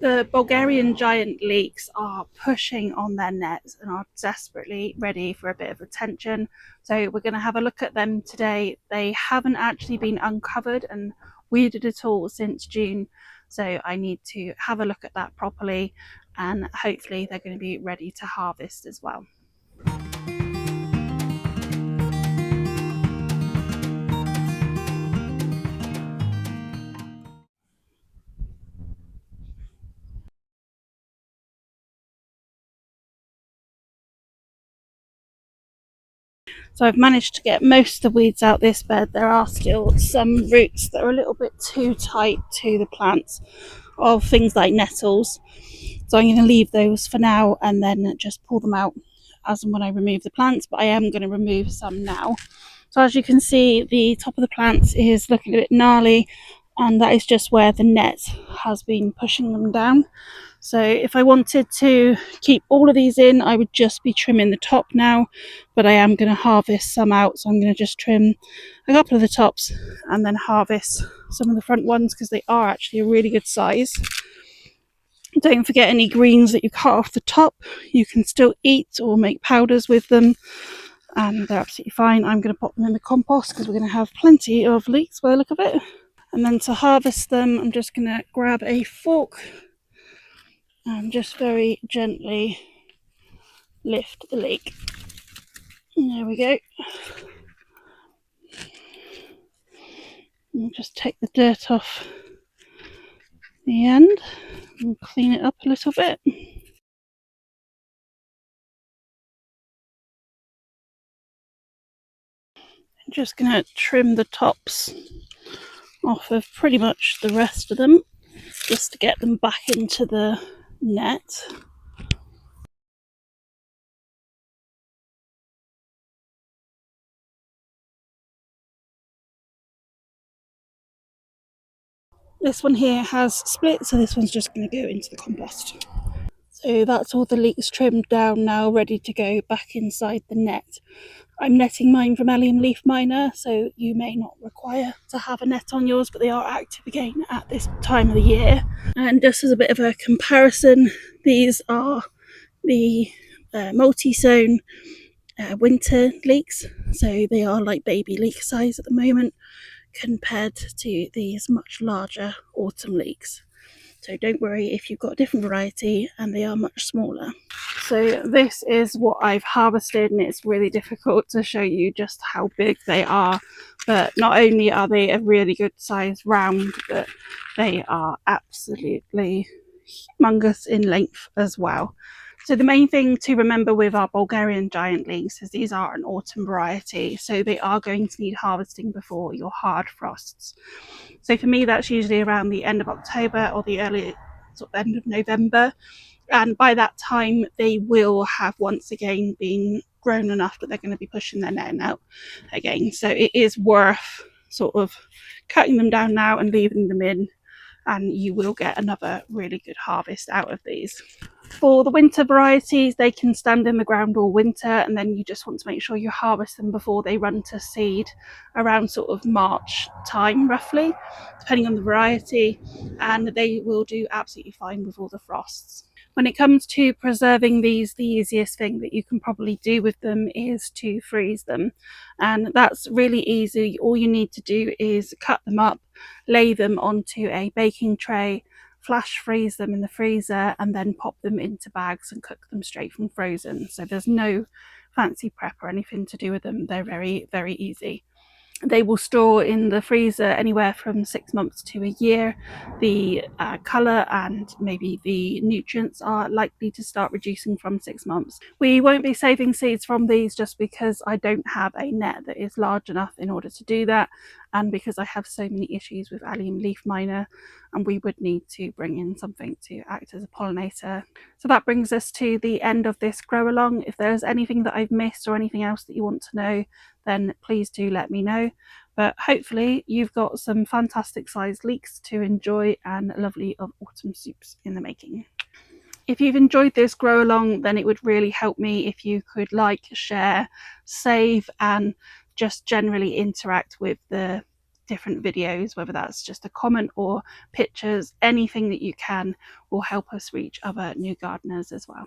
The Bulgarian giant leeks are pushing on their nets and are desperately ready for a bit of attention. So we're going to have a look at them today. They haven't actually been uncovered and weeded at all since June. So I need to have a look at that properly, and hopefully they're going to be ready to harvest as well. So I've managed to get most of the weeds out this bed. There are still some roots that are a little bit too tight to the plants of things like nettles. So I'm going to leave those for now and then just pull them out as and when I remove the plants, but I am going to remove some now. So as you can see, the top of the plants is looking a bit gnarly, and that is just where the net has been pushing them down. So if I wanted to keep all of these in, I would just be trimming the top now, but I am going to harvest some out. So I'm going to just trim a couple of the tops and then harvest some of the front ones because they are actually a really good size. Don't forget any greens that you cut off the top. You can still eat or make powders with them, and they're absolutely fine. I'm going to pop them in the compost because we're going to have plenty of leeks by the look of it. And then to harvest them, I'm just going to grab a fork and just very gently lift the leek. There we go. And just take the dirt off the end and clean it up a little bit. I'm just going to trim the tops off of pretty much the rest of them just to get them back into the net. This one here has split, so this one's just going to go into the compost. So that's all the leeks trimmed down now, ready to go back inside the net. I'm netting mine from allium leaf miner, so you may not require to have a net on yours, but they are active again at this time of the year. And just as a bit of a comparison, these are the multi-sown winter leeks, so they are like baby leek size at the moment compared to these much larger autumn leeks. So don't worry if you've got a different variety, and they are much smaller. So this is what I've harvested, and it's really difficult to show you just how big they are. But not only are they a really good size round, but they are absolutely humongous in length as well. So the main thing to remember with our Bulgarian giant leeks is these are an autumn variety, so they are going to need harvesting before your hard frosts. So for me, that's usually around the end of October or the early sort of end of November. And by that time, they will have once again been grown enough that they're going to be pushing their net out again. So it is worth sort of cutting them down now and leaving them in, and you will get another really good harvest out of these. For the winter varieties, they can stand in the ground all winter, and then you just want to make sure you harvest them before they run to seed around sort of March time roughly, depending on the variety, and they will do absolutely fine with all the frosts. When it comes to preserving these, the easiest thing that you can probably do with them is to freeze them, and that's really easy. All you need to do is cut them up, lay them onto a baking tray, flash freeze them in the freezer, and then pop them into bags and cook them straight from frozen. So there's no fancy prep or anything to do with them. They're very, very easy. They will store in the freezer anywhere from 6 months to a year. The colour and maybe the nutrients are likely to start reducing from 6 months. We won't be saving seeds from these just because I don't have a net that is large enough in order to do that, and because I have so many issues with allium leaf miner, and we would need to bring in something to act as a pollinator. So that brings us to the end of this grow along. If there's anything that I've missed or anything else that you want to know, then please do let me know. But hopefully you've got some fantastic sized leeks to enjoy and lovely of autumn soups in the making. If you've enjoyed this grow along, then it would really help me if you could like, share, save, and just generally interact with the different videos, whether that's just a comment or pictures. Anything that you can will help us reach other new gardeners as well.